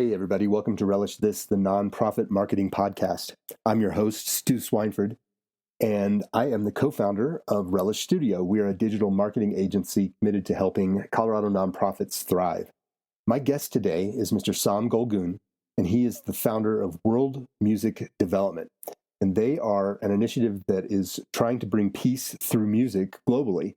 Hey, everybody. Welcome to Relish This, the nonprofit marketing podcast. I'm your host, Stu Swineford, and I am the co-founder of Relish Studio. We are a digital marketing agency committed to helping Colorado nonprofits thrive. My guest today is Mr. Saam Golgoon, and he is the founder of World Music Development. And they are an initiative that is trying to bring peace through music globally.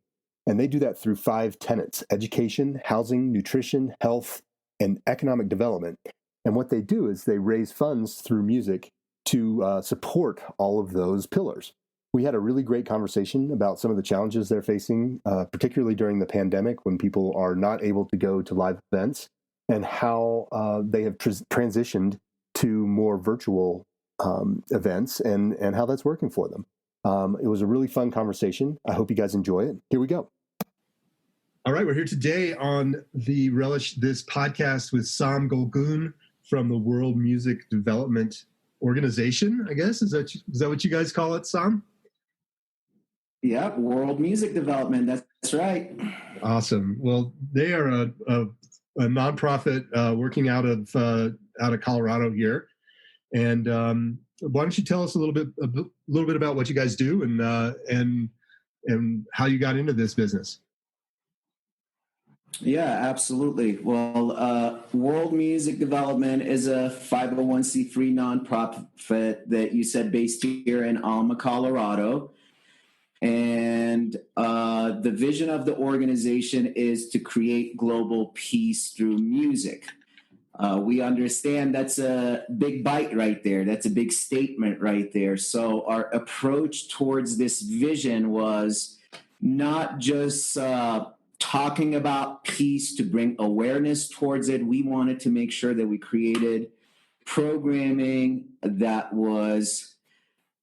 And they do that through 5 tenets: education, housing, nutrition, health, and economic development. And what they do is they raise funds through music to support all of those pillars. We had a really great conversation about some of the challenges they're facing, particularly during the pandemic when people are not able to go to live events, and how they have transitioned to more virtual events and how that's working for them. It was a really fun conversation. I hope you guys enjoy it. Here we go. All right, we're here today on the Relish This podcast with Saam Golgoon from the World Music Development Organization, I guess. Is that what you guys call it, Saam? Yep, World Music Development. That's right. Awesome. Well, they are a nonprofit working out of Colorado here, and why don't you tell us a little bit about what you guys do and how you got into this business? Yeah, absolutely. Well, World Music Development is a 501c3 nonprofit that you said based here in Alma, Colorado. And the vision of the organization is to create global peace through music. We understand that's a big bite right there. That's a big statement right there. So our approach towards this vision was not just talking about peace to bring awareness towards it. We wanted to make sure that we created programming that was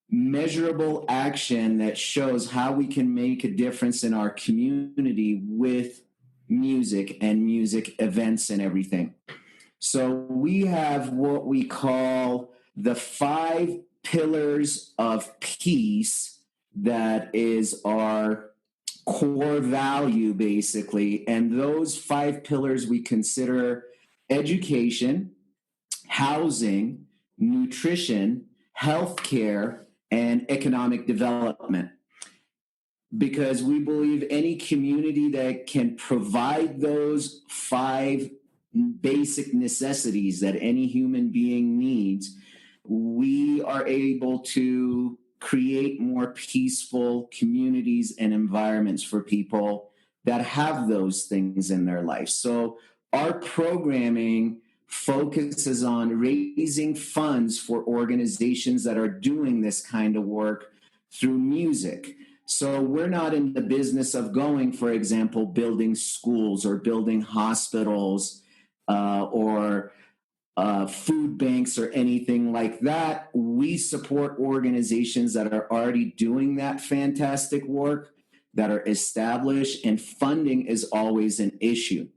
measurable action that shows how we can make a difference in our community with music and music events and everything. So we have what we call the 5 pillars of peace that is our core value, basically. And those 5 pillars we consider education, housing, nutrition, healthcare, and economic development. Because we believe any community that can provide those 5 basic necessities that any human being needs, we are able to create more peaceful communities and environments for people that have those things in their life. So our programming focuses on raising funds for organizations that are doing this kind of work through music. So we're not in the business of going, for example, building schools or building hospitals or food banks or anything like that. We support organizations that are already doing that fantastic work, that are established, and funding is always an issue.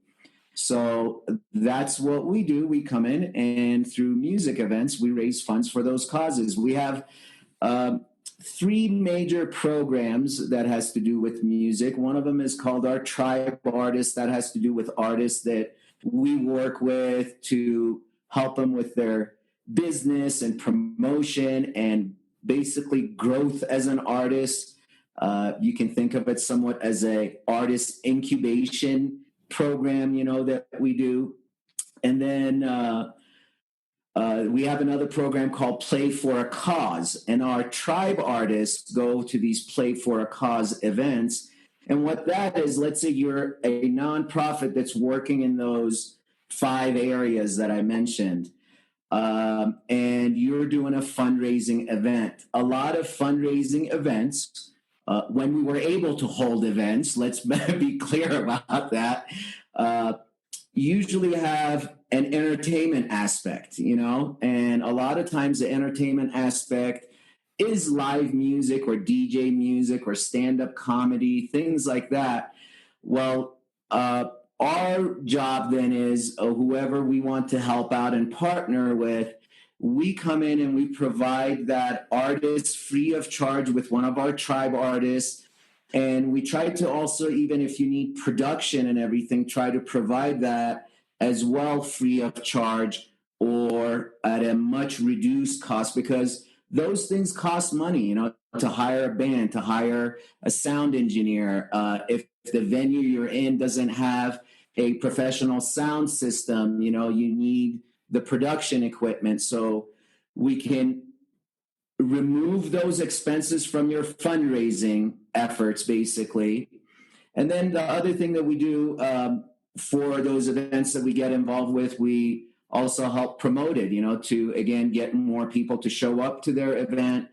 So that's what we do. We come in and through music events, we raise funds for those causes. We have 3 major programs that has to do with music. One of them is called our Tribe Artists. That has to do with artists that we work with to help them with their business and promotion and basically growth as an artist. You can think of it somewhat as a artist incubation program, that we do. And then we have another program called Play for a Cause. And our tribe artists go to these Play for a Cause events. And what that is, let's say you're a nonprofit that's working in those 5 areas that I mentioned, and you're doing a fundraising event. A lot of fundraising events, when we were able to hold events, let's be clear about that, usually have an entertainment aspect, and a lot of times the entertainment aspect is live music or DJ music or stand-up comedy, things like that. Well, our job then is whoever we want to help out and partner with, we come in and we provide that artist free of charge with one of our tribe artists. And we try to also, even if you need production and everything, try to provide that as well free of charge or at a much reduced cost, because those things cost money, to hire a band, to hire a sound engineer. If the venue you're in doesn't have a professional sound system, you need the production equipment. So we can remove those expenses from your fundraising efforts, basically. And then the other thing that we do for those events that we get involved with, we also help promote it, to, again, get more people to show up to their event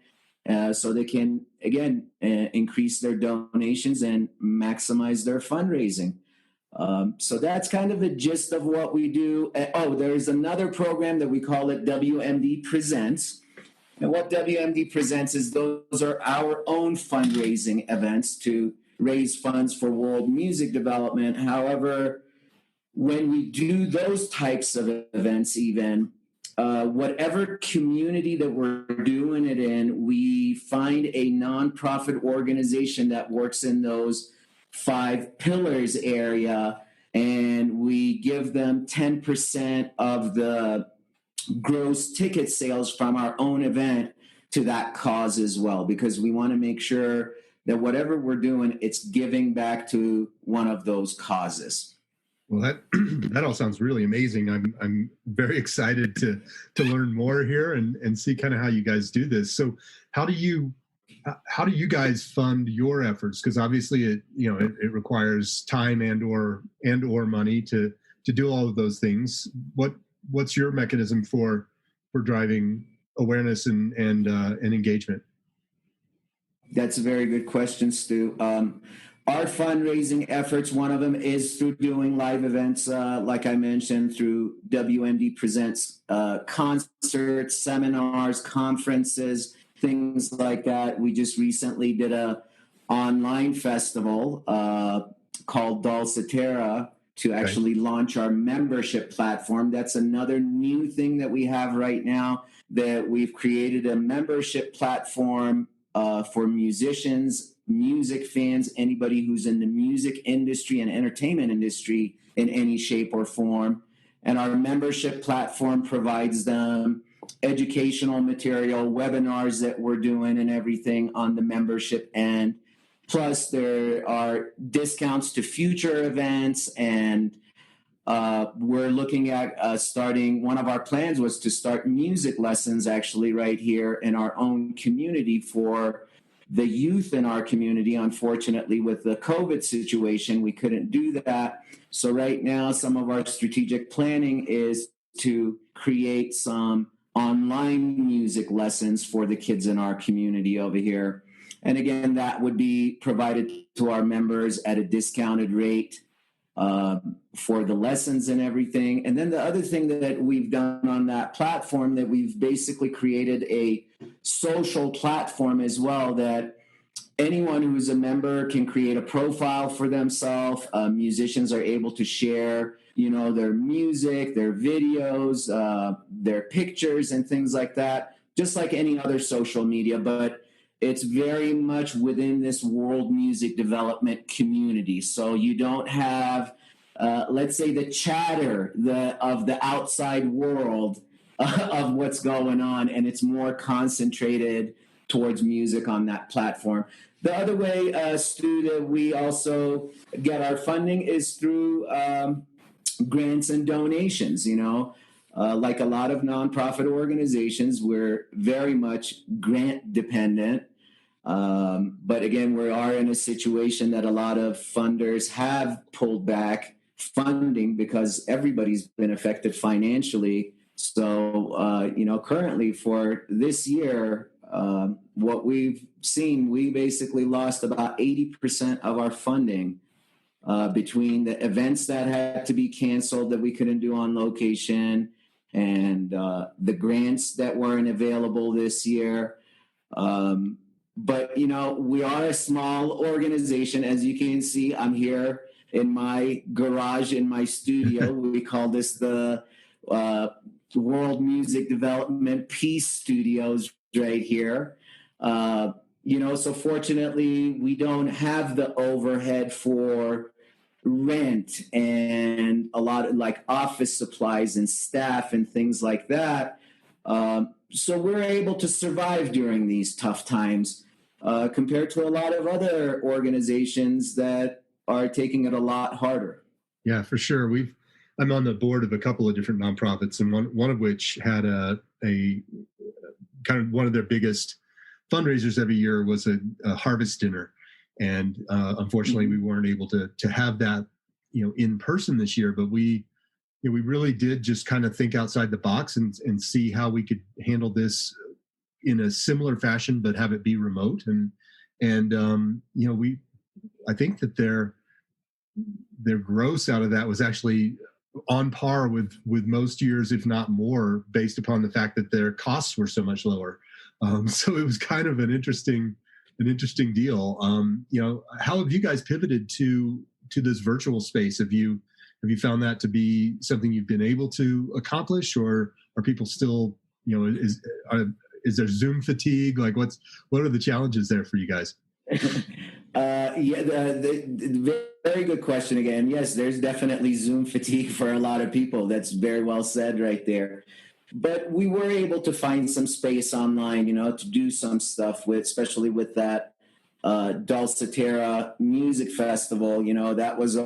so they can, again, increase their donations and maximize their fundraising. So that's kind of the gist of what we do. There's another program that we call it WMD Presents. And what WMD Presents is those are our own fundraising events to raise funds for world music development. However, when we do those types of events, even whatever community that we're doing it in, we find a nonprofit organization that works in those 5 pillars area, and we give them 10% of the gross ticket sales from our own event to that cause as well, because we want to make sure that whatever we're doing, it's giving back to one of those causes. Well, that all sounds really amazing. I'm very excited to learn more here and see kind of how you guys do this. So how do you guys fund your efforts? Because obviously it requires time and or money to do all of those things. What's your mechanism for driving awareness and engagement? That's a very good question, Stu. Our fundraising efforts, one of them is through doing live events, like I mentioned, through WMD Presents, concerts, seminars, conferences, things like that. We just recently did a online festival called Dulcetera to actually launch our membership platform. That's another new thing that we have right now, that we've created a membership platform for musicians, music fans, anybody who's in the music industry and entertainment industry in any shape or form. And our membership platform provides them educational material, webinars that we're doing and everything on the membership end. Plus, there are discounts to future events, and we're looking at starting, one of our plans was to start music lessons actually right here in our own community for the youth in our community. Unfortunately, with the COVID situation, we couldn't do that. So right now, some of our strategic planning is to create some online music lessons for the kids in our community over here. And again, that would be provided to our members at a discounted rate for the lessons and everything. And then the other thing that we've done on that platform, that we've basically created a social platform as well, that anyone who's a member can create a profile for themselves. Musicians are able to share, their music, their videos, their pictures and things like that, just like any other social media. But it's very much within this world music development community. So you don't have, let's say, the chatter of the outside world of what's going on, and it's more concentrated towards music on that platform. The other way, Stu, that we also get our funding is through grants and donations. Like a lot of nonprofit organizations, we're very much grant dependent. But again, we are in a situation that a lot of funders have pulled back funding because everybody's been affected financially. So, currently for this year, what we've seen, we basically lost about 80% of our funding between the events that had to be canceled that we couldn't do on location, and the grants that weren't available this year. But, we are a small organization. As you can see, I'm here in my garage, in my studio. We call this the World Music Development Peace Studios right here. So fortunately, we don't have the overhead for rent and a lot of like office supplies and staff and things like that. So we're able to survive during these tough times compared to a lot of other organizations that are taking it a lot harder. Yeah, for sure. I'm on the board of a couple of different nonprofits, and one of which had a kind of one of their biggest fundraisers every year was a harvest dinner, and unfortunately, we weren't able to have that, in person this year. But we really did just kind of think outside the box and see how we could handle this in a similar fashion, but have it be remote. And I think that their gross out of that was actually on par with most years, if not more, based upon the fact that their costs were so much lower. So it was kind of an interesting deal. How have you guys pivoted to this virtual space? Have you found that to be something you've been able to accomplish, or are people still, is there Zoom fatigue? Like, what are the challenges there for you guys? The very good question again. Yes, there's definitely Zoom fatigue for a lot of people. That's very well said right there. But we were able to find some space online, to do some stuff with, especially with that Dulcetera Music Festival. That was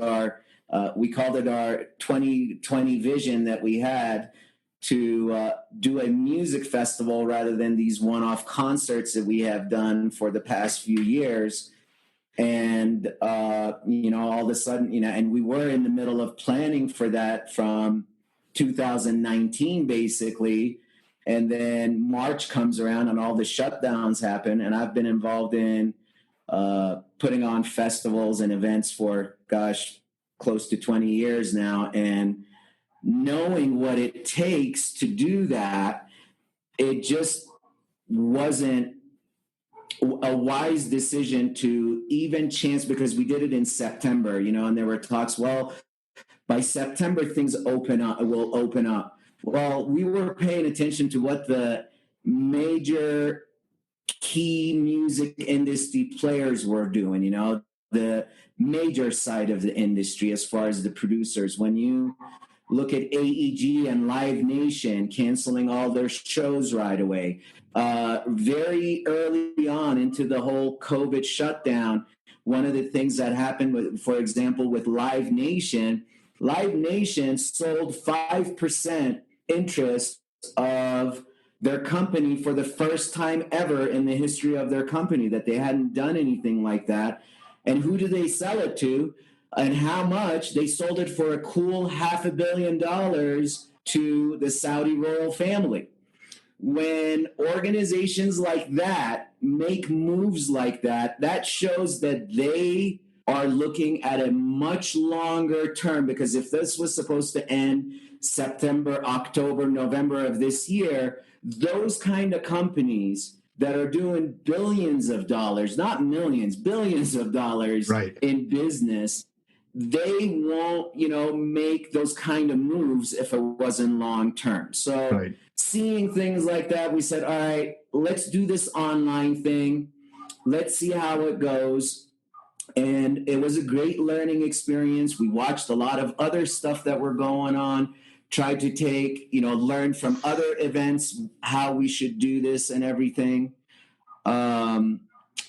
we called it our 2020 vision that we had to do a music festival rather than these one-off concerts that we have done for the past few years. And, all of a sudden, and we were in the middle of planning for that from 2019, basically. And then March comes around and all the shutdowns happen. And I've been involved in putting on festivals and events for, close to 20 years now. And knowing what it takes to do that, it just wasn't a wise decision to even chance, because we did it in September, and there were talks, well, by September, things will open up. Well, we were paying attention to what the major key music industry players were doing, the major side of the industry as far as the producers. When you look at AEG and Live Nation canceling all their shows right away, very early on into the whole COVID shutdown, one of the things that happened, for example, with Live Nation sold 5% interest of their company for the first time ever in the history of their company, that they hadn't done anything like that. And who do they sell it to? And how much? They sold it for a cool $500 million to the Saudi royal family. When organizations like that make moves like that, that shows that they are looking at a much longer term, because if this was supposed to end September, October, November of this year, those kind of companies that are doing billions of dollars, not millions, billions of dollars in business, they won't, make those kind of moves if it wasn't long term. So seeing things like that, we said, all right, let's do this online thing. Let's see how it goes. And it was a great learning experience. We watched a lot of other stuff that were going on, tried to take, learn from other events how we should do this and everything.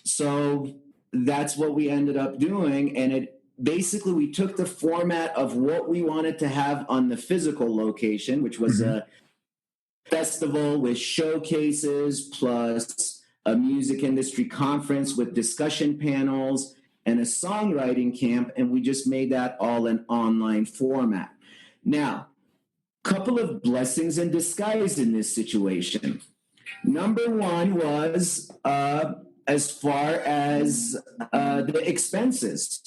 So that's what we ended up doing. And basically we took the format of what we wanted to have on the physical location, which was a festival with showcases plus a music industry conference with discussion panels and a songwriting camp, and we just made that all an online format. Now, couple of blessings in disguise in this situation. Number one was as far as the expenses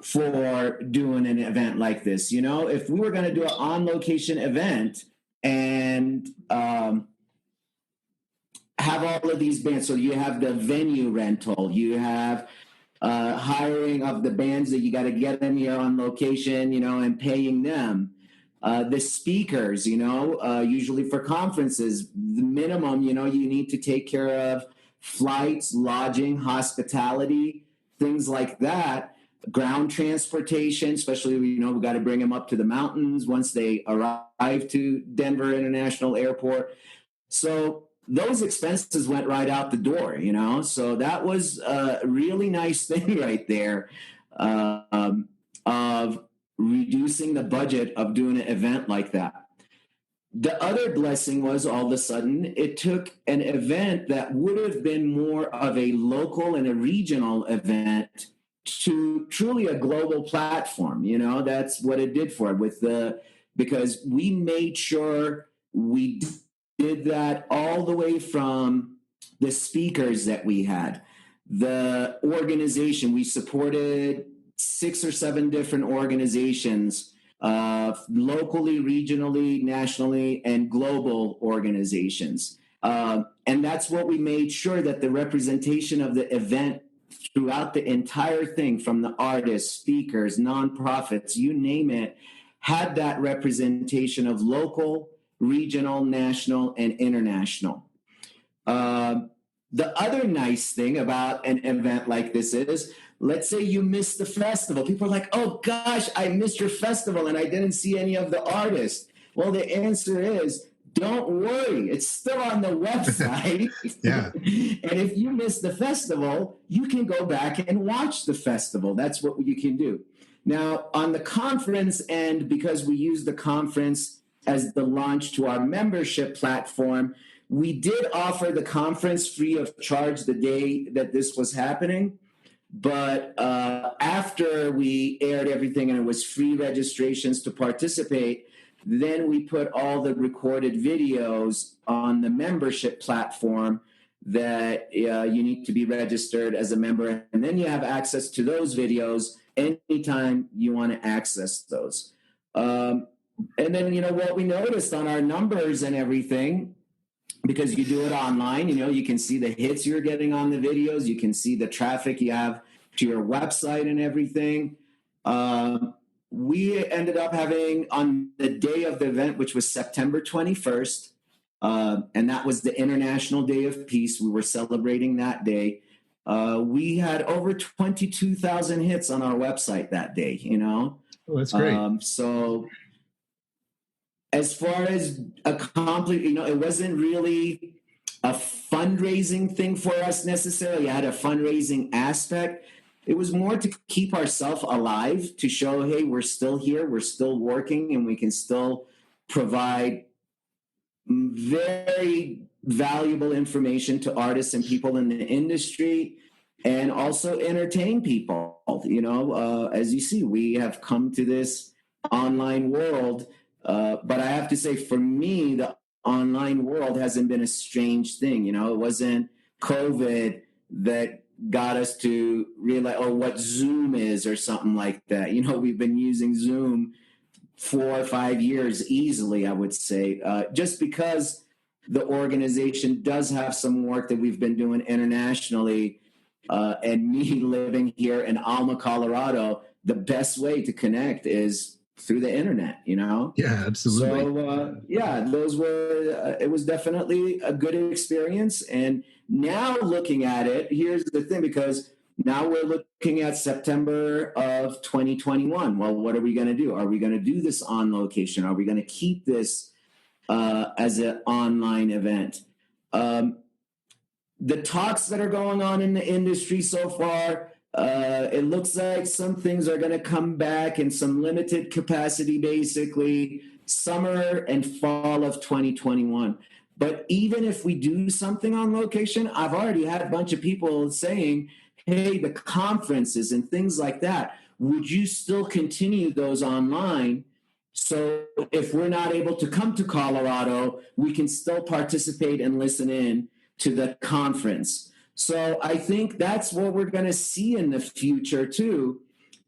for doing an event like this. If we were going to do an on-location event and have all of these bands, so you have the venue rental, you have hiring of the bands that you got to get them here on location, and paying them. The speakers, usually for conferences, the minimum, you need to take care of flights, lodging, hospitality, things like that. ground transportation, especially, we got to bring them up to the mountains once they arrive to Denver International Airport. So those expenses went right out the door, So that was a really nice thing right there, of reducing the budget of doing an event like that. The other blessing was, all of a sudden, it took an event that would have been more of a local and a regional event to truly a global platform. That's what it did for it because we made sure we did that all the way from the speakers that we had, the organization. We supported 6 or 7 different organizations, locally, regionally, nationally, and global organizations. And that's what we made sure, that the representation of the event throughout the entire thing, from the artists, speakers, nonprofits, you name it, had that representation of local, regional, national, and international. The other nice thing about an event like this is, let's say you missed the festival. People are like, oh gosh, I missed your festival and I didn't see any of the artists. Well, the answer is, don't worry. It's still on the website. Yeah. And if you missed the festival, you can go back and watch the festival. That's what you can do. Now, on the conference end, because we use the conference as the launch to our membership platform, we did offer the conference free of charge the day that this was happening. But after we aired everything and it was free registrations to participate, then we put all the recorded videos on the membership platform that you need to be registered as a member. And then you have access to those videos anytime you want to access those. And then, what we noticed on our numbers and everything, because you do it online, you can see the hits you're getting on the videos. You can see the traffic you have to your website and everything. We ended up having, on the day of the event, which was September 21st, and that was the International Day of Peace. We were celebrating that day. We had over 22,000 hits on our website that day, Oh, that's great. So as far as it wasn't really a fundraising thing for us necessarily. It had a fundraising aspect. It was more to keep ourselves alive, to show, hey, we're still here, we're still working, and we can still provide very valuable information to artists and people in the industry, and also entertain people. As you see, we have come to this online world. But I have to say, for me, the online world hasn't been a strange thing. It wasn't COVID that got us to realize, what Zoom is or something like that. We've been using Zoom 4 or 5 years easily, I would say, just because the organization does have some work that we've been doing internationally. And me living here in Alma, Colorado, the best way to connect is through the internet, Yeah, absolutely. So, it was definitely a good experience. And now looking at it, here's the thing, because now we're looking at September of 2021. Well, what are we going to do? Are we going to do this on location? Are we going to keep this as an online event? The talks that are going on in the industry so far, it looks like some things are going to come back in some limited capacity, basically summer and fall of 2021. But even if we do something on location, I've already had a bunch of people saying, hey, the conferences and things like that, would you still continue those online? So if we're not able to come to Colorado, we can still participate and listen in to the conference. So I think that's what we're going to see in the future too,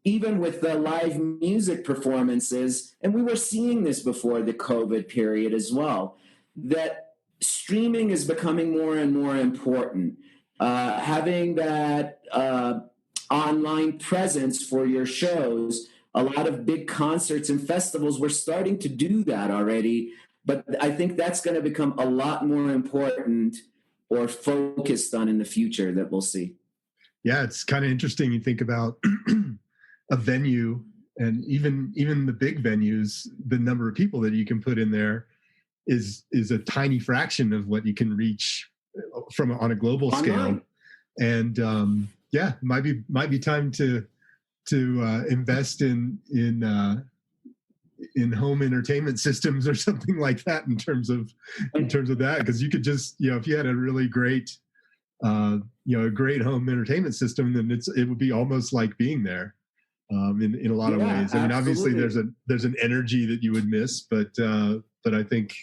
even with the live music performances. And we were seeing this before the COVID period as well, that streaming is becoming more and more important. Having that online presence for your shows, a lot of big concerts and festivals, we're starting to do that already. But I think that's going to become a lot more important or focused on in the future that we'll see. Yeah, it's kind of interesting. You think about a venue, and even the big venues, the number of people that you can put in there is a tiny fraction of what you can reach from on a global scale. And might be time to invest in home entertainment systems or something like that in terms of that, because you could just, if you had a really great a great home entertainment system, then it would be almost like being there in a lot of ways. I mean, obviously there's an energy that you would miss, but I think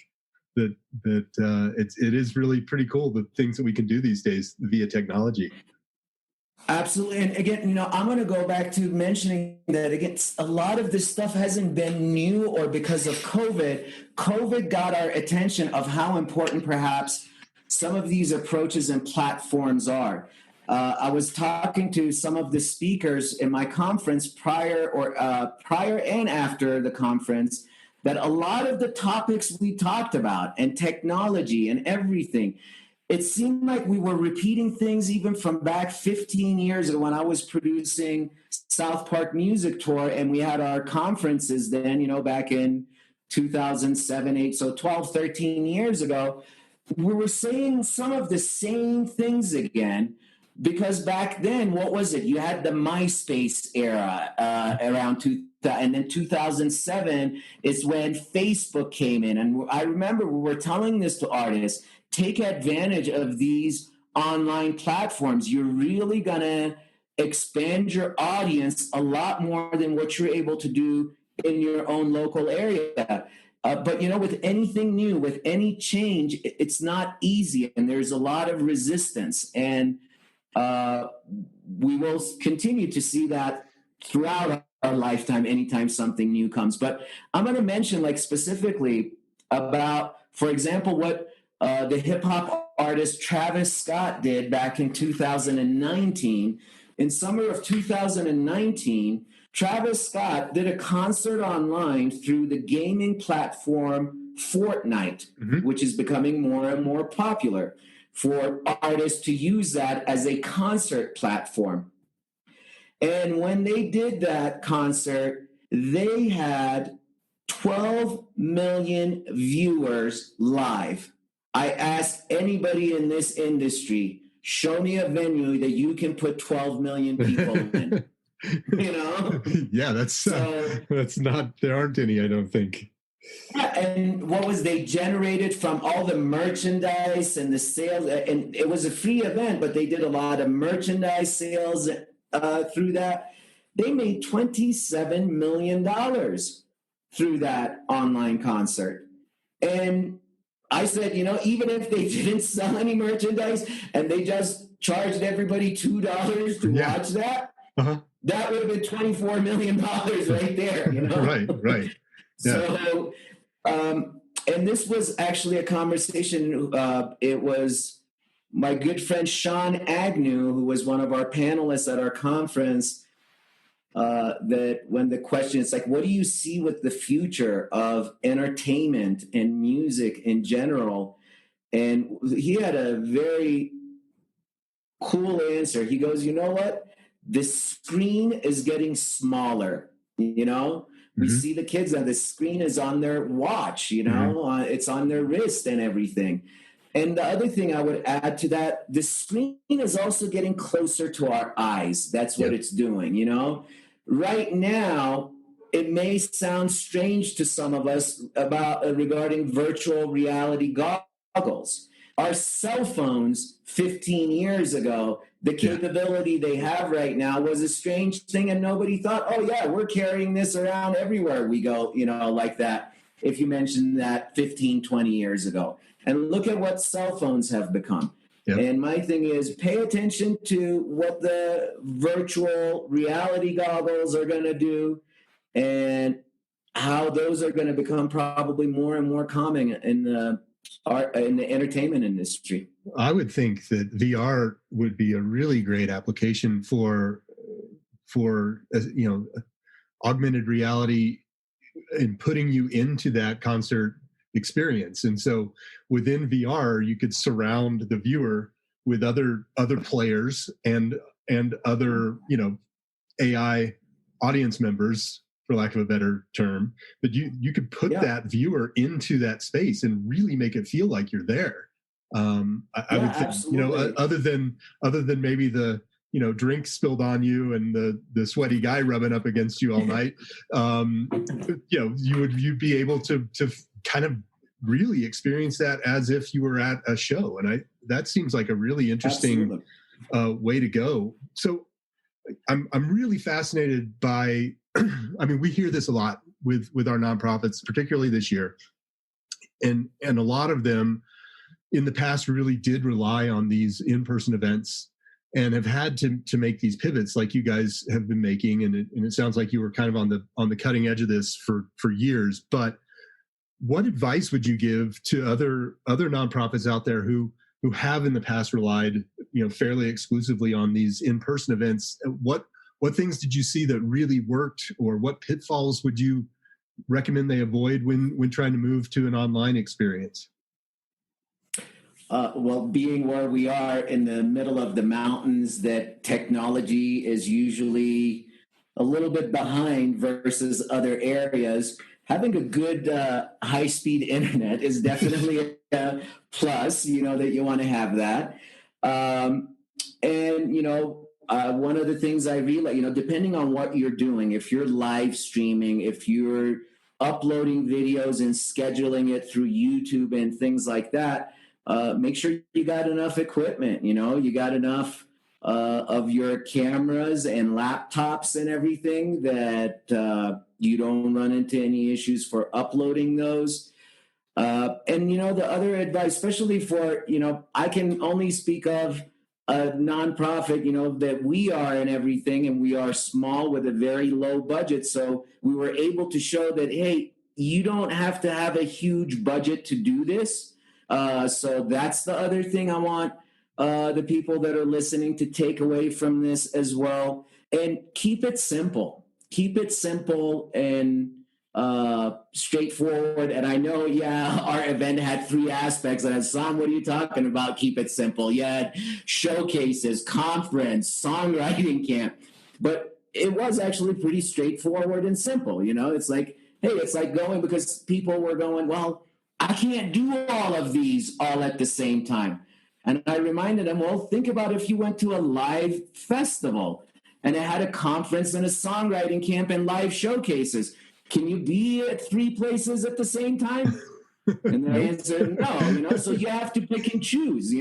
that it is really pretty cool, the things that we can do these days via technology. Absolutely. And again, I'm going to go back to mentioning that, again, a lot of this stuff hasn't been new or because of COVID. COVID got our attention of how important perhaps some of these approaches and platforms are. I was talking to some of the speakers in my conference prior and after the conference, that a lot of the topics we talked about and technology and everything, it seemed like we were repeating things even from back 15 years ago when I was producing South Park Music Tour, and we had our conferences then, back in 2007, 8, so 12, 13 years ago. We were saying some of the same things again, because back then, what was it? You had the MySpace era around 2000, and then 2007 is when Facebook came in. And I remember we were telling this to artists, take advantage of these online platforms. You're really going to expand your audience a lot more than what you're able to do in your own local area. But, with anything new, with any change, it's not easy. And there's a lot of resistance. And we will continue to see that throughout our lifetime, anytime something new comes. But I'm going to mention, specifically about, for example, what the hip-hop artist Travis Scott did back in 2019. In summer of 2019, Travis Scott did a concert online through the gaming platform Fortnite, which is becoming more and more popular for artists to use that as a concert platform. And when they did that concert, they had 12 million viewers live. I asked anybody in this industry, show me a venue that you can put 12 million people in. Yeah, that's not, there aren't any, I don't think. Yeah, and what was they generated from all the merchandise and the sales, and it was a free event, but they did a lot of merchandise sales through that. They made $27 million through that online concert. And I said, even if they didn't sell any merchandise and they just charged everybody $2 to watch that, that would have been $24 million right there. Right. Yeah. So, and this was actually a conversation. It was my good friend Sean Agnew, who was one of our panelists at our conference, that when the question is what do you see with the future of entertainment and music in general? And he had a very cool answer. He goes, you know what? The screen is getting smaller, We see the kids now, the screen is on their watch, it's on their wrist and everything. And the other thing I would add to that, the screen is also getting closer to our eyes. That's what it's doing, Right now, it may sound strange to some of us regarding virtual reality goggles. Our cell phones 15 years ago, the capability they have right now was a strange thing, and nobody thought, oh, yeah, we're carrying this around everywhere we go, like that, if you mentioned that 15, 20 years ago. And look at what cell phones have become. Yep. And my thing is pay attention to what the virtual reality goggles are going to do and how those are going to become probably more and more common in the entertainment industry. I would think that VR would be a really great application for augmented reality and putting you into that concert experience. And so within VR, you could surround the viewer with other players and other AI audience members, for lack of a better term, but you could put that viewer into that space and really make it feel like you're there. I would think, absolutely. other than maybe the drink spilled on you and the sweaty guy rubbing up against you all night, you'd be able to kind of really experience that as if you were at a show. And that seems like a really interesting way to go. So I'm really fascinated by, I mean, we hear this a lot with our nonprofits, particularly this year. And a lot of them in the past really did rely on these in-person events and have had to make these pivots like you guys have been making. And it sounds like you were kind of on the cutting edge of this for years. But what advice would you give to other nonprofits out there who have in the past relied, fairly exclusively on these in-person events? What things did you see that really worked, or what pitfalls would you recommend they avoid when trying to move to an online experience? Well, being where we are in the middle of the mountains, that technology is usually a little bit behind versus other areas, having a good high-speed internet is definitely a plus, that you want to have that. One of the things I realize, depending on what you're doing, if you're live streaming, if you're uploading videos and scheduling it through YouTube and things like that, make sure you got enough equipment, you got enough of your cameras and laptops and everything that you don't run into any issues for uploading those. The other advice, especially for, I can only speak of a nonprofit, that we are and everything, and we are small with a very low budget. So we were able to show that, hey, you don't have to have a huge budget to do this. So that's the other thing I want the people that are listening to take away from this as well. And keep it simple. Keep it simple and straightforward. And I know, our event had 3 aspects. And Sam, what are you talking about? Keep it simple. You had showcases, conference, songwriting camp. But it was actually pretty straightforward and simple. It's like, hey, it's like going, because people were going, well, I can't do all of these all at the same time. And I reminded them, well, think about if you went to a live festival and it had a conference and a songwriting camp and live showcases. Can you be at 3 places at the same time? And the answer, no, so you have to pick and choose,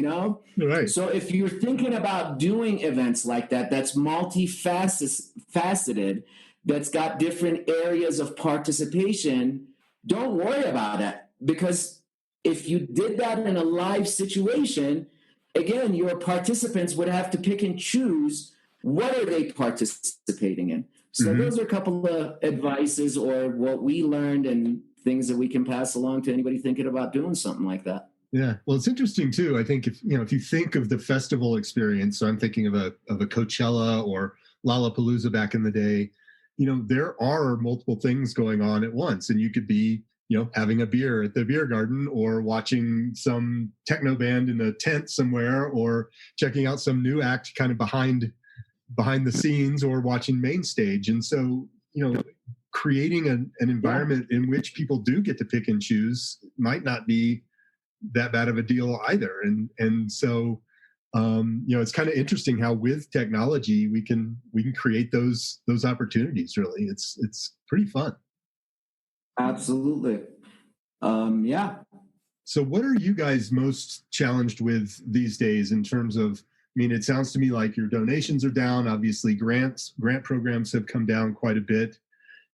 Right. So if you're thinking about doing events like that, that's multifaceted, that's got different areas of participation, don't worry about it. Because if you did that in a live situation, again, your participants would have to pick and choose what are they participating in. So those are a couple of advices or what we learned and things that we can pass along to anybody thinking about doing something like that. Yeah, well, it's interesting too. I think if you think of the festival experience, so I'm thinking of a Coachella or Lollapalooza back in the day. There are multiple things going on at once, and you could be having a beer at the beer garden, or watching some techno band in a tent somewhere, or checking out some new act kind of behind the scenes, or watching main stage. And so, creating an environment in which people do get to pick and choose might not be that bad of a deal either. And so, it's kind of interesting how with technology we can create those opportunities. Really, it's pretty fun. Absolutely. So what are you guys most challenged with these days in terms of, it sounds to me like your donations are down. Obviously grant programs have come down quite a bit.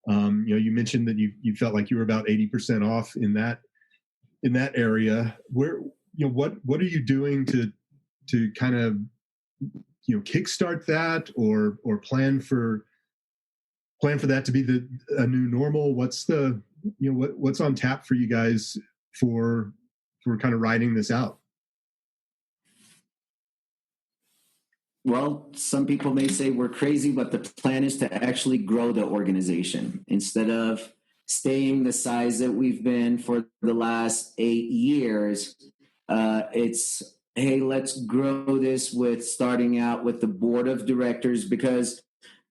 You mentioned that you felt like you were about 80% off in that area. Where, what are you doing to kind of, kickstart that or plan for that to be a new normal? What's the, what's on tap for you guys for kind of riding this out? Well, some people may say we're crazy, but the plan is to actually grow the organization instead of staying the size that we've been for the last 8 years. It's, hey, let's grow this with starting out with the board of directors, because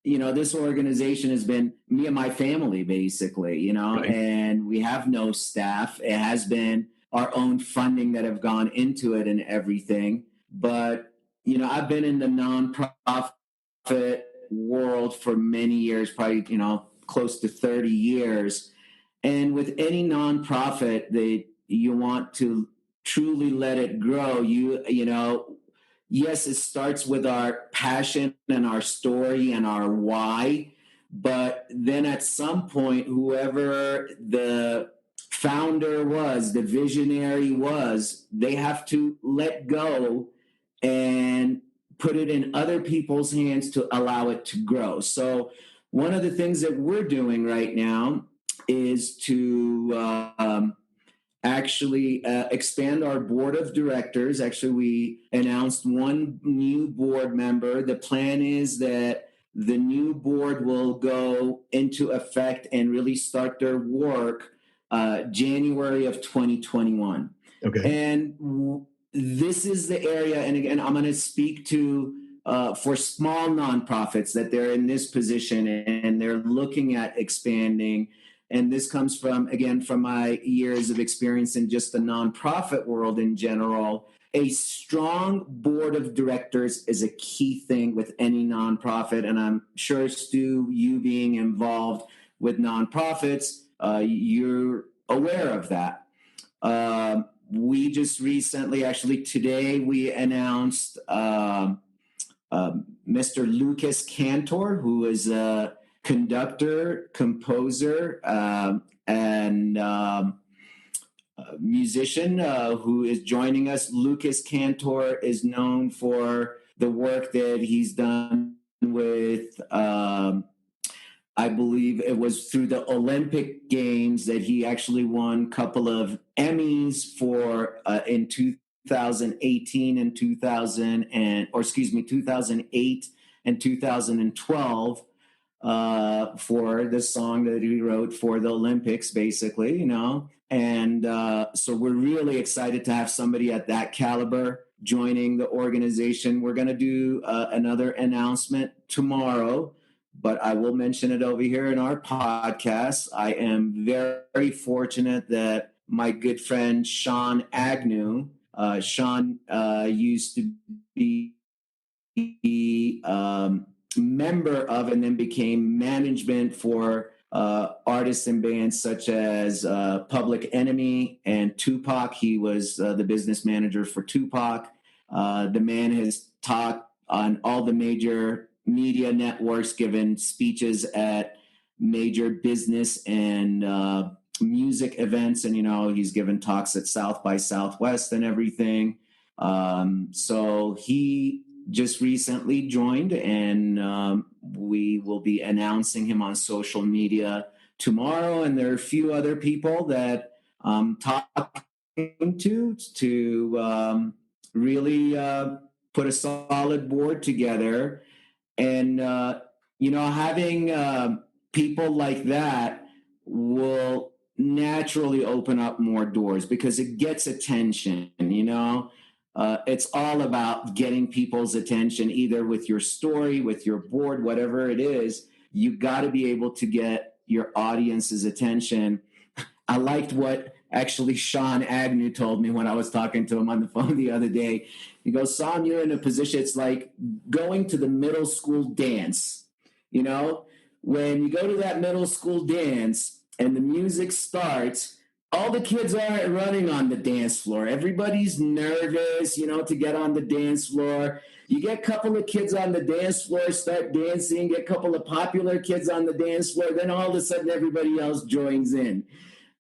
this organization has been me and my family, basically, Right. and we have no staff. It has been our own funding that have gone into it and everything. But, I've been in the nonprofit world for many years, probably, close to 30 years. And with any nonprofit that you want to truly let it grow, yes, it starts with our passion and our story and our why. But then at some point, whoever the founder was, the visionary was, they have to let go and put it in other people's hands to allow it to grow. So one of the things that we're doing right now is to actually expand our board of directors. Actually, we announced one new board member. The plan is that the new board will go into effect and really start their work January of 2021. Okay. And this is the area, and again, I'm going to speak to for small nonprofits that they're in this position and they're looking at expanding. And this comes from my years of experience in just the nonprofit world in general. A strong board of directors is a key thing with any nonprofit. And I'm sure, Stu, you being involved with nonprofits, you're aware of that. We just recently, actually today, we announced Mr. Lucas Cantor, who is a conductor, composer, and musician who is joining us. Lucas Cantor is known for the work that he's done with, I believe it was through the Olympic Games that he actually won a couple of Emmys for in 2018 and 2008 and 2012 for the song that he wrote for the Olympics, basically, And so we're really excited to have somebody at that caliber joining the organization. We're going to do another announcement tomorrow, but I will mention it over here in our podcast. I am very fortunate that my good friend Sean Agnew, Sean used to be member of and then became management for artists and bands such as Public Enemy and Tupac. He was the business manager for Tupac. The man has talked on all the major media networks, given speeches at major business and music events. And, he's given talks at South by Southwest and everything. So he just recently joined, and we will be announcing him on social media tomorrow. And there are a few other people that I'm talking to really put a solid board together. And, having people like that will naturally open up more doors because it gets attention, It's all about getting people's attention, either with your story, with your board, whatever it is. You got to be able to get your audience's attention. I liked what actually Sean Agnew told me when I was talking to him on the phone the other day. He goes, Sam, you're in a position, it's like going to the middle school dance. When you go to that middle school dance and the music starts, all the kids aren't running on the dance floor. Everybody's nervous, to get on the dance floor. You get a couple of kids on the dance floor, start dancing, get a couple of popular kids on the dance floor, then all of a sudden everybody else joins in.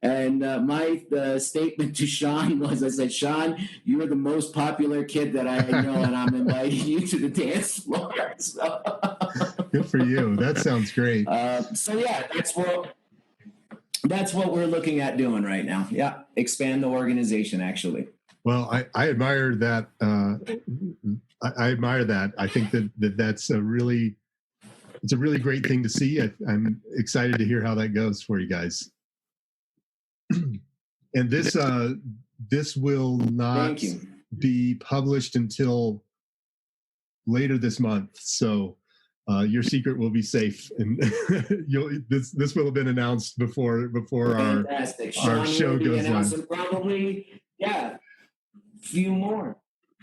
And my statement to Sean was, I said, Sean, you're the most popular kid that I know, and I'm inviting you to the dance floor. So. Good for you. That sounds great. So, yeah, that's what we're looking at doing right now. Yeah, expand the organization, actually. Well, I admire that. I admire that. I think that's it's a really great thing to see. I'm excited to hear how that goes for you guys. And this will not be published until later this month. So your secret will be safe, and this will have been announced before Fantastic. our show goes live. Probably, a few more.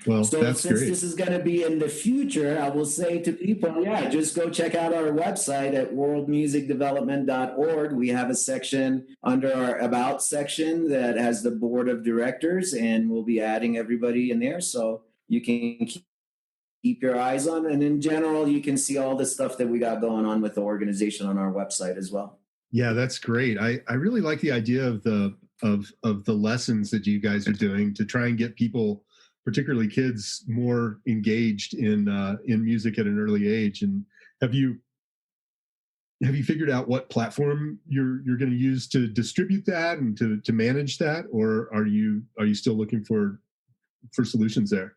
Well, so that's since great. This is going to be in the future, I will say to people, just go check out our website at worldmusicdevelopment.org. We have a section under our About section that has the board of directors, and we'll be adding everybody in there. So you can keep your eyes on. And in general, you can see all the stuff that we got going on with the organization on our website as well. Yeah, that's great. I really like the idea of the lessons that you guys are doing to try and get people, particularly kids, more engaged in music at an early age. And have you figured out what platform you're going to use to distribute that and to manage that, or are you still looking for solutions there?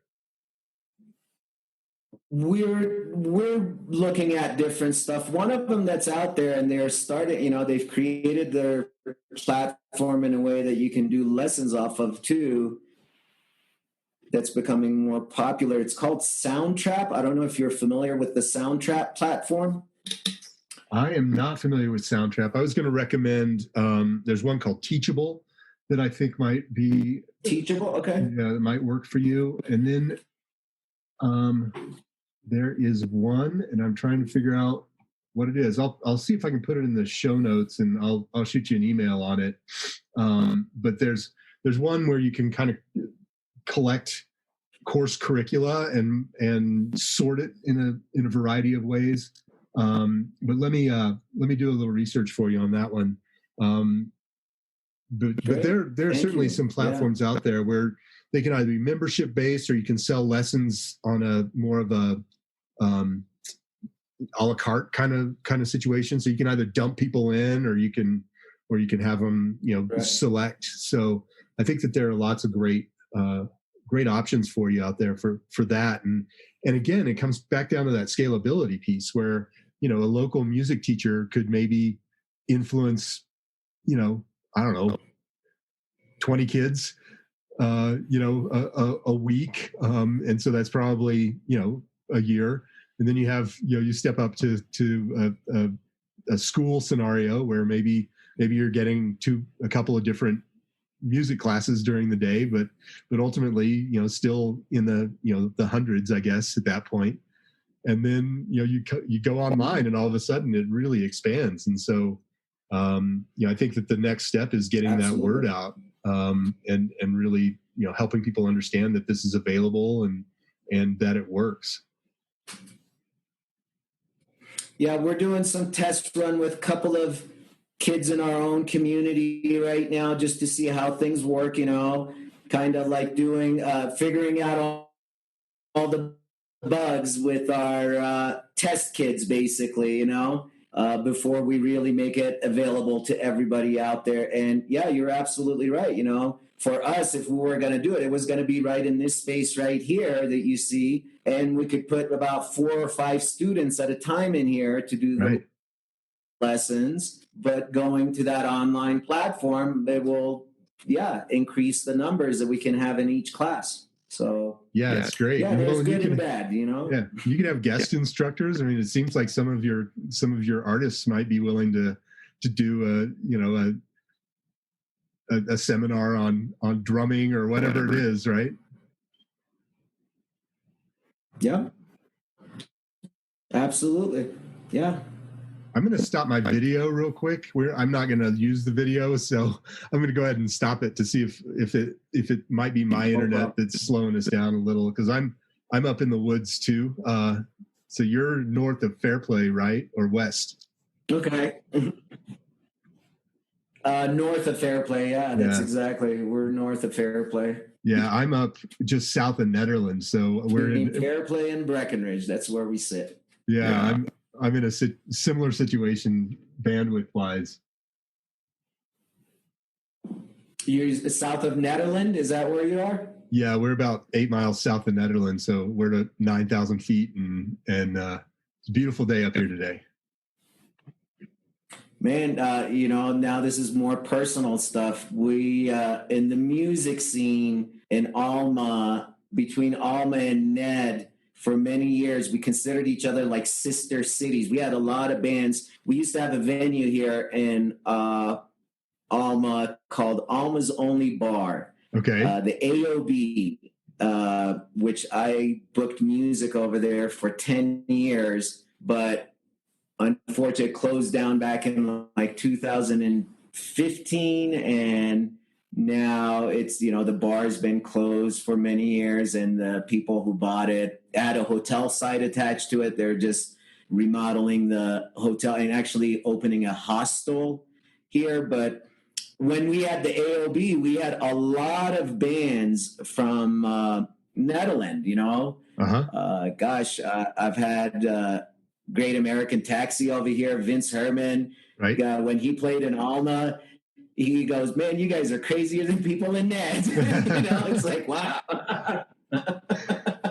We're looking at different stuff. One of them that's out there, and they've created their platform in a way that you can do lessons off of too. That's becoming more popular. It's called Soundtrap. I don't know if you're familiar with the Soundtrap platform. I am not familiar with Soundtrap. I was going to recommend, there's one called Teachable that I think might be Teachable. Okay. Yeah, that might work for you. And then there is one, and I'm trying to figure out what it is. I'll see if I can put it in the show notes, and I'll shoot you an email on it. But there's one where you can kind of collect course curricula and sort it in a variety of ways. But let me do a little research for you on that one. But there are certainly some platforms out there where they can either be membership based, or you can sell lessons on a more of a a la carte kind of situation. So you can either dump people in, or you can have them select. So I think that there are lots of great options for you out there for that. And again, it comes back down to that scalability piece where, a local music teacher could maybe influence, I don't know, 20 kids, a week. And so that's probably, a year. And then you have, you step up to a school scenario where maybe you're getting to a couple of different music classes during the day, but ultimately, still in the hundreds, I guess, at that point. And then, you go online, and all of a sudden it really expands. And so, I think that the next step is getting that word out, and really, helping people understand that this is available and that it works. Yeah, we're doing some test run with a couple of kids in our own community right now, just to see how things work, kind of like figuring out all the bugs with our test kids, basically, before we really make it available to everybody out there. And yeah, you're absolutely right. For us, if we were going to do it, it was going to be right in this space right here that you see. And we could put about 4 or 5 students at a time in here to do the lessons. But going to that online platform, it will, increase the numbers that we can have in each class. So yeah, it's great. Yeah, there's good and bad, Yeah, you can have guest instructors. I mean, it seems like some of your artists might be willing to do a seminar on drumming or whatever it is, right? Yeah, absolutely. Yeah. I'm going to stop my video real quick. I'm not going to use the video, so I'm going to go ahead and stop it to see if it might be my internet that's slowing us down a little, because I'm up in the woods too. So you're north of Fairplay, right, or west? Okay. North of Fairplay, that's exactly. We're north of Fairplay. Yeah, I'm up just south of Netherlands, so we're in Fairplay and Breckenridge. That's where we sit. Yeah. I'm in a similar situation bandwidth-wise. You're south of Netherlands? Is that where you are? Yeah, we're about 8 miles south of Netherlands, so we're at 9,000 feet, and it's a beautiful day up here today. Man, now this is more personal stuff. We, in the music scene in Alma, between Alma and Ned, for many years. We considered each other like sister cities. We had a lot of bands. We used to have a venue here in Alma called Alma's Only Bar. Okay. The AOB, which I booked music over there for 10 years, but unfortunately closed down back in like 2015, and now it's, the bar's been closed for many years, and the people who bought it had a hotel site attached to it. They're just remodeling the hotel and actually opening a hostel here. But when we had the AOB, we had a lot of bands from Netherlands, I've had Great American Taxi over here, Vince Herman. Right. When he played in Alma, he goes, "Man, you guys are crazier than people in Ned." It's like, wow.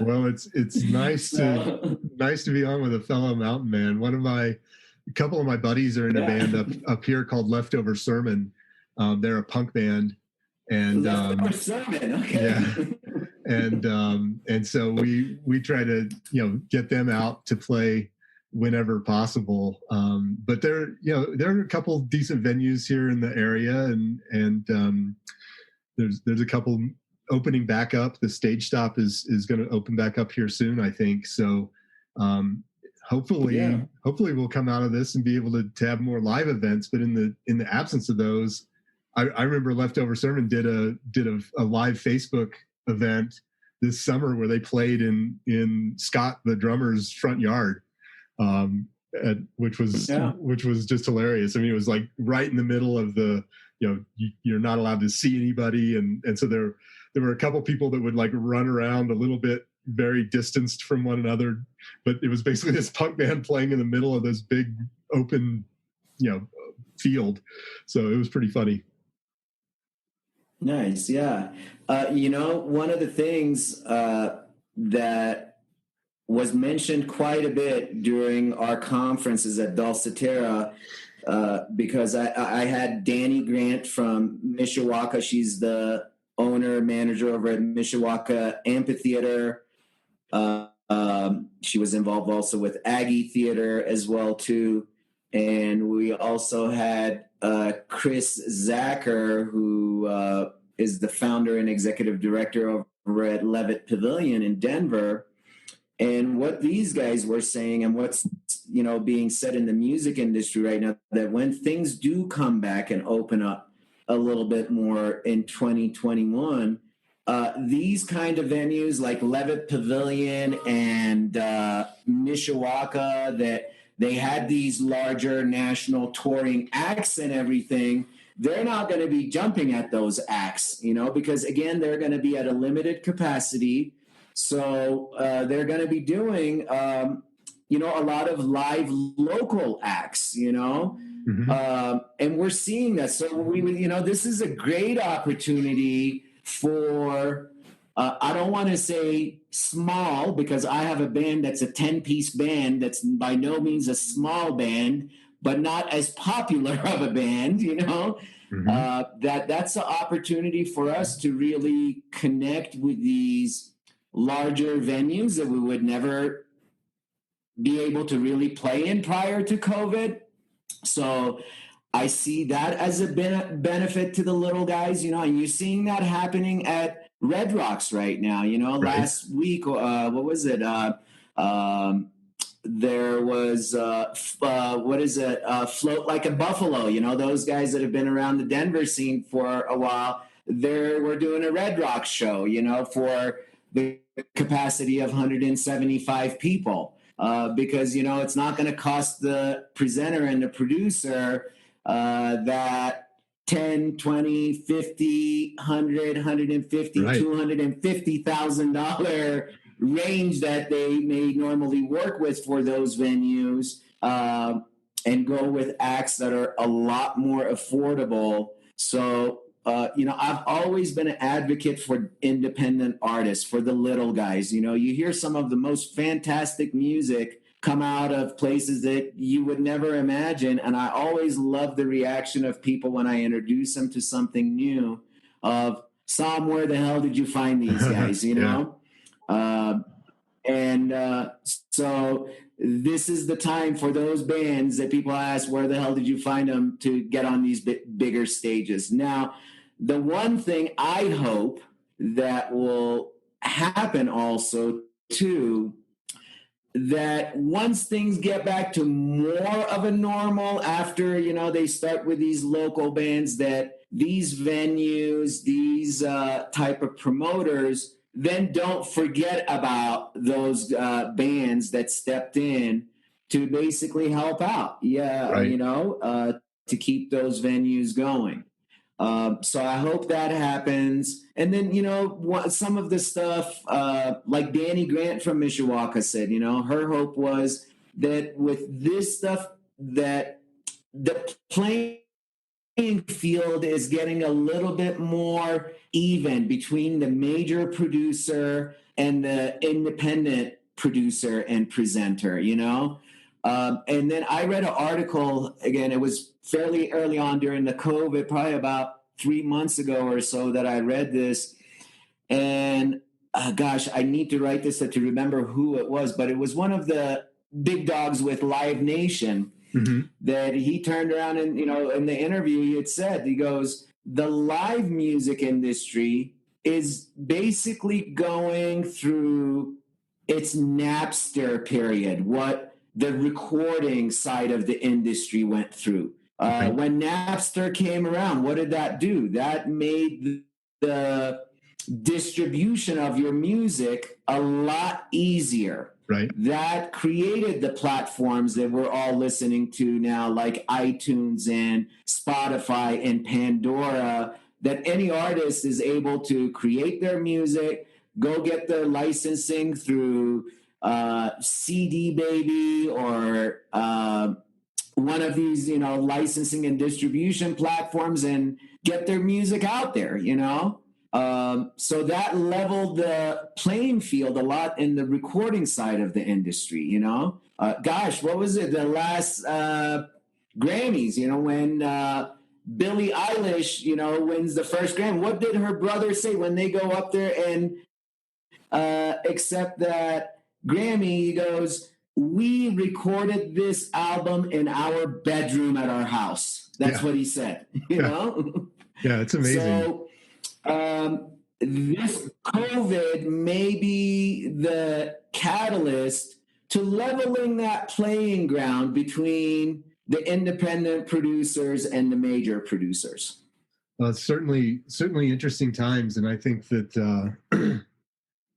Well, it's nice to be on with a fellow mountain man. A couple of my buddies are in a band up here called Leftover Sermon. They're a punk band, and Leftover Sermon, okay. Yeah, and so we try to get them out to play whenever possible. But there are a couple decent venues here in the area, and there's a couple opening back up. The Stage Stop is going to open back up here soon, I think. So hopefully we'll come out of this and be able to have more live events. But in the absence of those, I remember Leftover Sermon did a live Facebook event this summer where they played in Scott the drummer's front yard. Which was just hilarious. I mean, it was like right in the middle of the, you're not allowed to see anybody. And so there were a couple people that would like run around a little bit, very distanced from one another, but it was basically this punk band playing in the middle of this big open, field. So it was pretty funny. Nice. Yeah. One of the things, that was mentioned quite a bit during our conferences at Dulcetera, because I had Danny Grant from Mishawaka. She's the owner, manager over at Mishawaka Amphitheater. She was involved also with Aggie Theater as well, too. And we also had Chris Zacher, who is the founder and executive director over at Levitt Pavilion in Denver. And what these guys were saying, and what's being said in the music industry right now, that when things do come back and open up a little bit more in 2021, these kind of venues like Levitt Pavilion and Mishawaka, that they had these larger national touring acts and everything, they're not going to be jumping at those acts, because again, they're going to be at a limited capacity. So they're going to be doing, a lot of live local acts, Mm-hmm. And we're seeing that. So this is a great opportunity for, I don't want to say small, because I have a band that's a 10-piece band that's by no means a small band, but not as popular of a band, Mm-hmm. That's an opportunity for us to really connect with these larger venues that we would never be able to really play in prior to COVID. So I see that as a benefit to the little guys, and you're seeing that happening at Red Rocks right now. Right. Last week, what was it? There was, Float Like a Buffalo, those guys that have been around the Denver scene for a while. We're doing a Red Rocks show, for the capacity of 175 people, because, it's not going to cost the presenter and the producer that 10, 20, 50, 100, 150, right. $250,000 range that they may normally work with for those venues, and go with acts that are a lot more affordable. So, I've always been an advocate for independent artists, for the little guys. You hear some of the most fantastic music come out of places that you would never imagine. And I always love the reaction of people when I introduce them to something new of, Saam, where the hell did you find these guys? Yeah. And so this is the time for those bands that people ask, where the hell did you find them, to get on these bigger stages. Now, the one thing I hope that will happen also too, that once things get back to more of a normal, after, you know, they start with these local bands, that these venues, these type of promoters, then don't forget about those bands that stepped in to basically help out. Yeah, Right. you know, to keep those venues going. So I hope that happens. And then, you know, some of the stuff, like Danny Grant from Mishawaka said, you know, her hope was that with this stuff, that the playing field is getting a little bit more even between the major producer and the independent producer and presenter, you know? And then I read an article, again, it was fairly early on during the COVID, probably about 3 months ago or so, that I read this. And gosh, I need to write this to remember who it was, but it was one of the big dogs with Live Nation. Mm-hmm. That he turned around and, you know, in the interview, he had said, he goes, the live music industry is basically going through its Napster period, what the recording side of the industry went through. When Napster came around, what did that do? That made the distribution of your music a lot easier. Right. That created the platforms that we're all listening to now, like iTunes and Spotify and Pandora, that any artist is able to create their music, go get their licensing through CD Baby or one of these, you know, licensing and distribution platforms, and get their music out there, you know? So that leveled the playing field a lot in the recording side of the industry, you know? Gosh, what was it? The last Grammys, you know, when Billie Eilish, you know, wins the first Grammy. What did her brother say when they go up there and accept that Grammy? He goes, we recorded this album in our bedroom at our house. That's what he said, you know? Yeah, it's amazing. So, this COVID may be the catalyst to leveling that playing ground between the independent producers and the major producers. Well, it's certainly interesting times, and I think that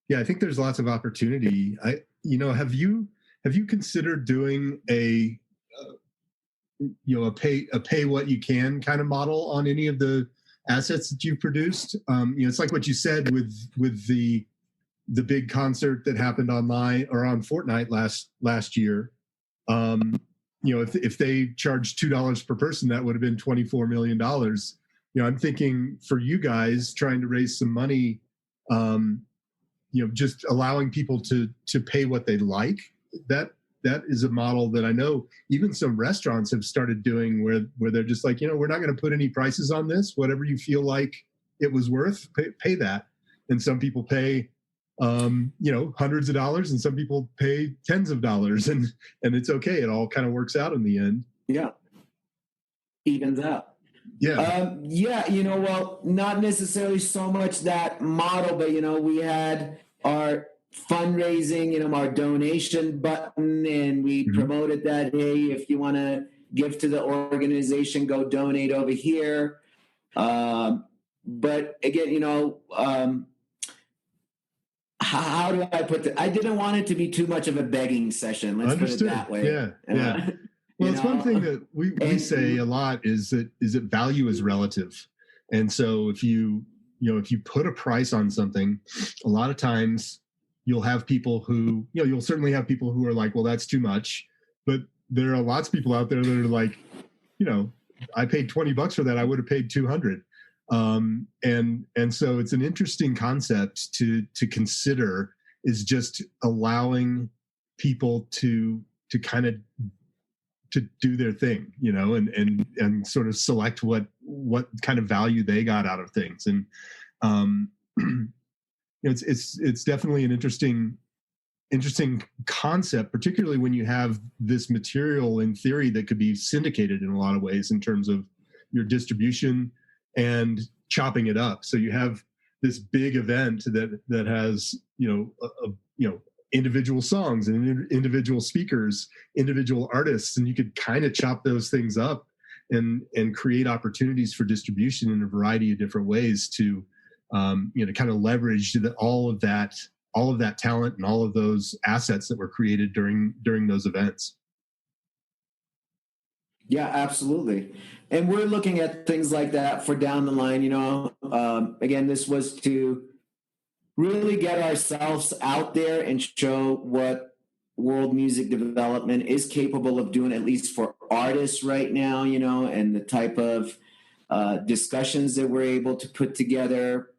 yeah, I think there's lots of opportunity. Have you considered doing a pay what you can kind of model on any of the assets that you've produced? It's like what you said with the big concert that happened online or on Fortnite last year. If they charged $2 per person, that would have been $24 million. I'm thinking for you guys trying to raise some money, just allowing people to pay what they like. That is a model that I know even some restaurants have started doing, where they're just like, we're not going to put any prices on this. Whatever you feel like it was worth, pay that. And some people pay, hundreds of dollars, and some people pay tens of dollars, and it's okay. It all kind of works out in the end. Yeah, evens out. Yeah. Well, not necessarily so much that model, but we had our fundraising, our donation button, and we promoted that. Hey, if you want to give to the organization, go donate over here. But again, how do I put it? I didn't want it to be too much of a begging session. Let's Understood. Put it that way. Yeah. Well, it's one thing that we say a lot is that value is relative. And so if you put a price on something, a lot of times you'll have people who, you'll certainly have people who are like, well, that's too much. But there are lots of people out there that are like, I paid $20 for that. I would have paid 200. And so it's an interesting concept to consider, is just allowing people to kind of to do their thing, and sort of select what kind of value they got out of things. And it's definitely an interesting interesting concept, particularly when you have this material in theory that could be syndicated in a lot of ways in terms of your distribution and chopping it up. So you have this big event that has, individual songs and individual speakers, individual artists, and you could kind of chop those things up and create opportunities for distribution in a variety of different ways to to kind of leverage all of that talent and all of those assets that were created during those events. Yeah, absolutely. And we're looking at things like that for down the line. Again, this was to really get ourselves out there and show what world music development is capable of doing, at least for artists right now, and the type of discussions that we're able to put together.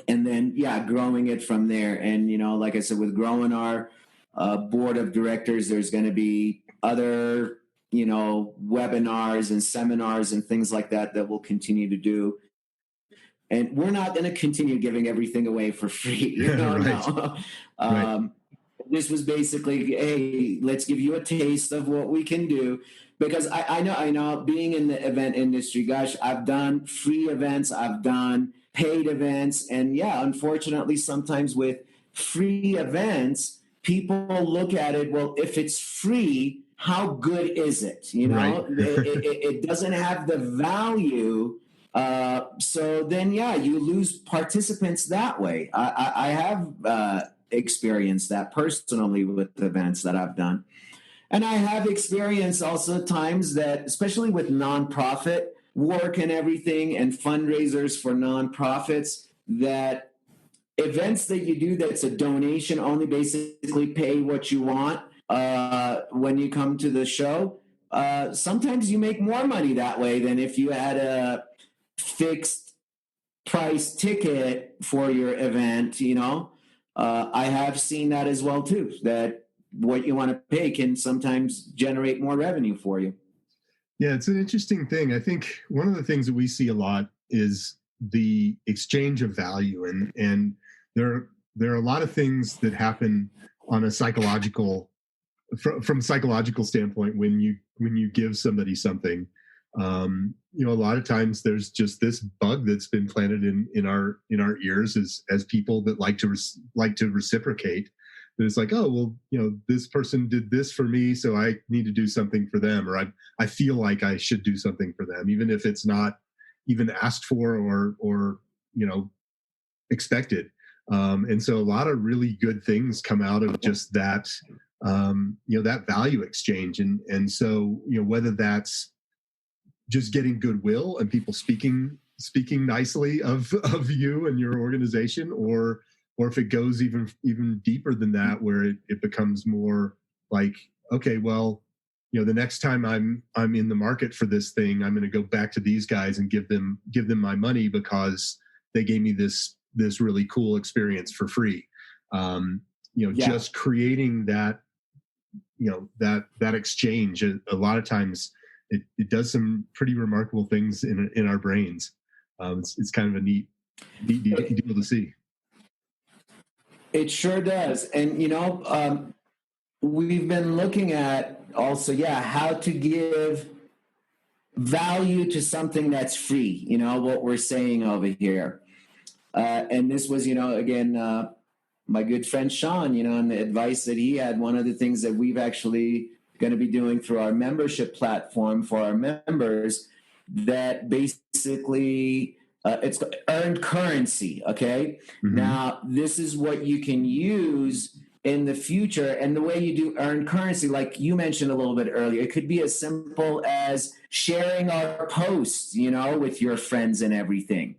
And then, growing it from there. And, like I said, with growing our board of directors, there's going to be other, webinars and seminars and things like that we'll continue to do. And we're not going to continue giving everything away for free. Right. No. Right. This was basically, hey, let's give you a taste of what we can do. Because I know being in the event industry, gosh, I've done free events, I've done paid events. And unfortunately, sometimes with free events, people look at it, well, if it's free, how good is it? Right. it doesn't have the value. So then, you lose participants that way. I have experienced that personally with the events that I've done. And I have experienced also times that, especially with nonprofit work and everything and fundraisers for nonprofits, that events that you do that's a donation only, basically pay what you want when you come to the show. Sometimes you make more money that way than if you had a fixed price ticket for your event. I have seen that as well too, that what you want to pay can sometimes generate more revenue for you. Yeah, it's an interesting thing. I think one of the things that we see a lot is the exchange of value, and there are a lot of things that happen on a psychological from a psychological standpoint when you give somebody something. A lot of times there's just this bug that's been planted in our ears as people that like to reciprocate. That it's like, oh, well, this person did this for me, so I need to do something for them, or I feel like I should do something for them, even if it's not even asked for or expected. And so a lot of really good things come out of just that, that value exchange. And so, whether that's just getting goodwill and people speaking nicely of you and your organization, or if it goes even deeper than that, where it becomes more like, okay, well, the next time I'm in the market for this thing, I'm going to go back to these guys and give them my money because they gave me this really cool experience for free. Just creating that, that exchange. A lot of times it does some pretty remarkable things in our brains. It's kind of a neat deal to see. It sure does. And, we've been looking at also, how to give value to something that's free, what we're saying over here. And this was, again, my good friend Sean, and the advice that he had. One of the things that we've actually going to be doing through our membership platform for our members, that basically it's earned currency. Okay. Mm-hmm. Now, this is what you can use in the future. And the way you do earned currency, like you mentioned a little bit earlier, it could be as simple as sharing our posts, with your friends and everything.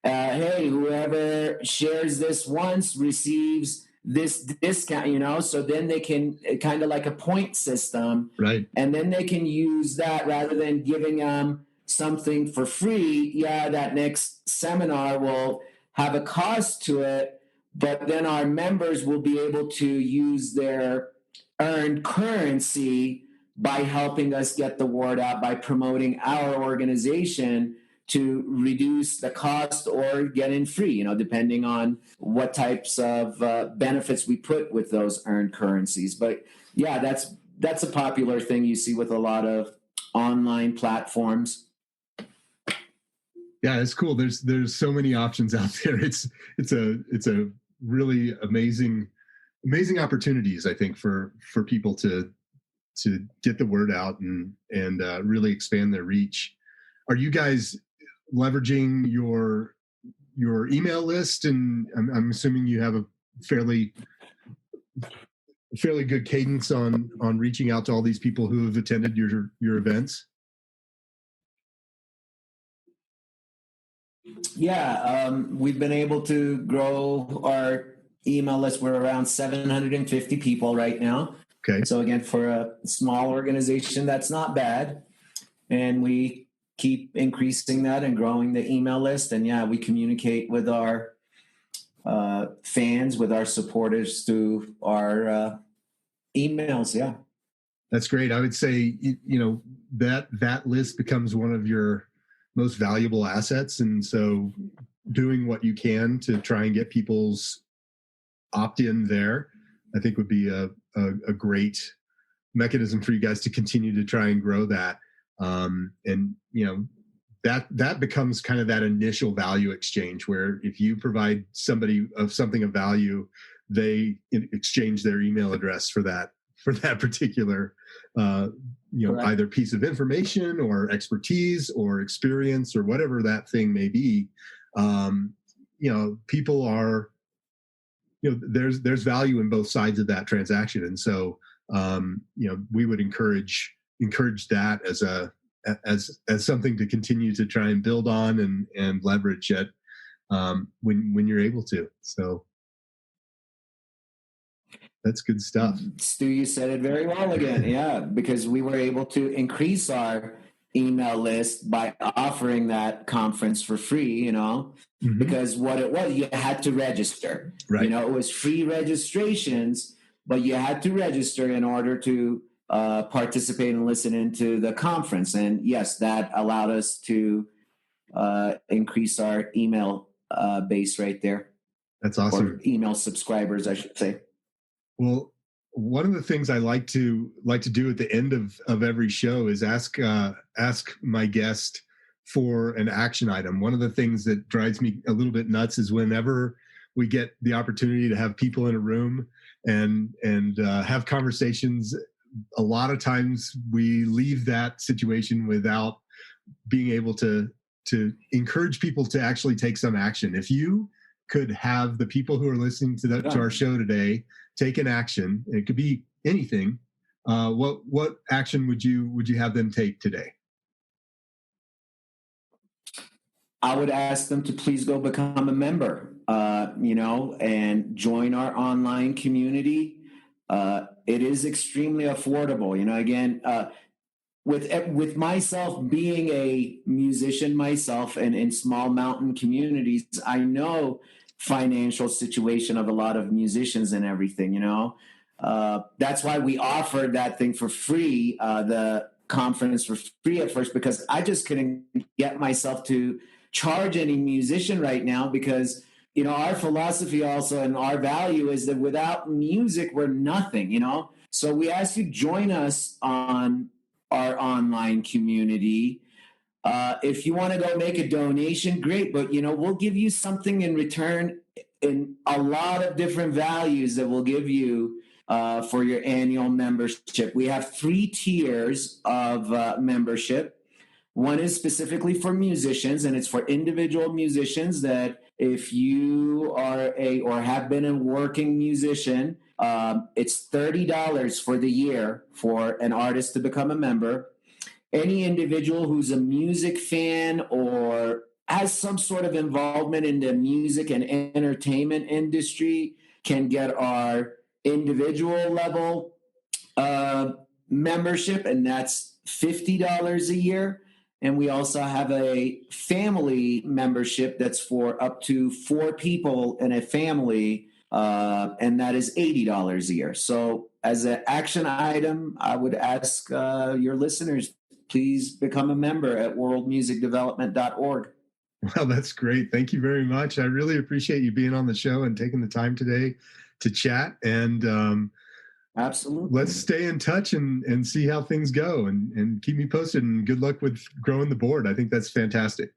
Hey, whoever shares this once receives this discount, so then they can kind of like a point system. Right. And then they can use that rather than giving them something for free. Yeah, that next seminar will have a cost to it, but then our members will be able to use their earned currency by helping us get the word out, by promoting our organization to reduce the cost or get in free, depending on what types of benefits we put with those earned currencies. But yeah, that's a popular thing you see with a lot of online platforms. Yeah, it's cool. There's so many options out there. It's a really amazing opportunities, I think, for people to get the word out and really expand their reach. Are you guys leveraging your email list? And I'm assuming you have a fairly good cadence on reaching out to all these people who have attended your events. Yeah, we've been able to grow our email list. We're around 750 people right now. Okay. So again, for a small organization, that's not bad. And we keep increasing that and growing the email list. And yeah, we communicate with our fans, with our supporters through our emails. Yeah. That's great. I would say, that list becomes one of your most valuable assets. And so doing what you can to try and get people's opt-in there, I think would be a great mechanism for you guys to continue to try and grow that. And that becomes kind of that initial value exchange where if you provide somebody of something of value, they exchange their email address for that particular either piece of information or expertise or experience or whatever that thing may be. People are, there's value in both sides of that transaction. And so, we would encourage that as something to continue to try and build on and leverage it when you're able to. So that's good stuff. Stu, you said it very well again. Yeah, because we were able to increase our email list by offering that conference for free, Mm-hmm. because what it was, you had to register. Right. It was free registrations, but you had to register in order to participate and listen into the conference. And yes, that allowed us to increase our email base right there. That's awesome. Or email subscribers, I should say. Well, one of the things I like to do at the end of every show is ask my guest for an action item. One of the things that drives me a little bit nuts is whenever we get the opportunity to have people in a room and have conversations, a lot of times we leave that situation without being able to encourage people to actually take some action. If you could have the people who are listening to our show today take an action, it could be anything, what action would you have them take today? I would ask them to please go become a member, and join our online community. It is extremely affordable. Again, with myself being a musician myself and in small mountain communities, I know financial situation of a lot of musicians and everything, that's why we offered that thing for free, the conference for free at first, because I just couldn't get myself to charge any musician right now, because our philosophy also and our value is that without music we're nothing. So we ask you join us on our online community. If you want to go make a donation, great, but we'll give you something in return in a lot of different values that we'll give you for your annual membership. We have 3 tiers of membership. One is specifically for musicians, and it's for individual musicians that if you are or have been a working musician, it's $30 for the year for an artist to become a member. Any individual who's a music fan or has some sort of involvement in the music and entertainment industry can get our individual level membership, and that's $50 a year. And we also have a family membership that's for up to 4 people in a family, and that is $80 a year. So as an action item, I would ask your listeners please become a member at worldmusicdevelopment.org. Well, that's great. Thank you very much. I really appreciate you being on the show and taking the time today to chat. And Absolutely. let's stay in touch and see how things go and keep me posted. And good luck with growing the board. I think that's fantastic.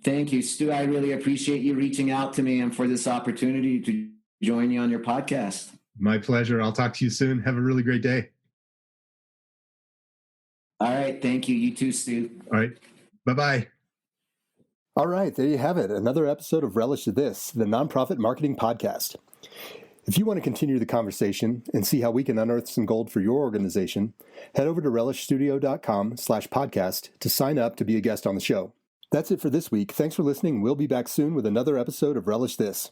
Thank you, Stu. I really appreciate you reaching out to me and for this opportunity to join you on your podcast. My pleasure. I'll talk to you soon. Have a really great day. All right. Thank you. You too, Stu. All right. Bye-bye. All right, there you have it. Another episode of Relish This, the nonprofit marketing podcast. If you want to continue the conversation and see how we can unearth some gold for your organization, head over to relishstudio.com/podcast to sign up to be a guest on the show. That's it for this week. Thanks for listening. We'll be back soon with another episode of Relish This.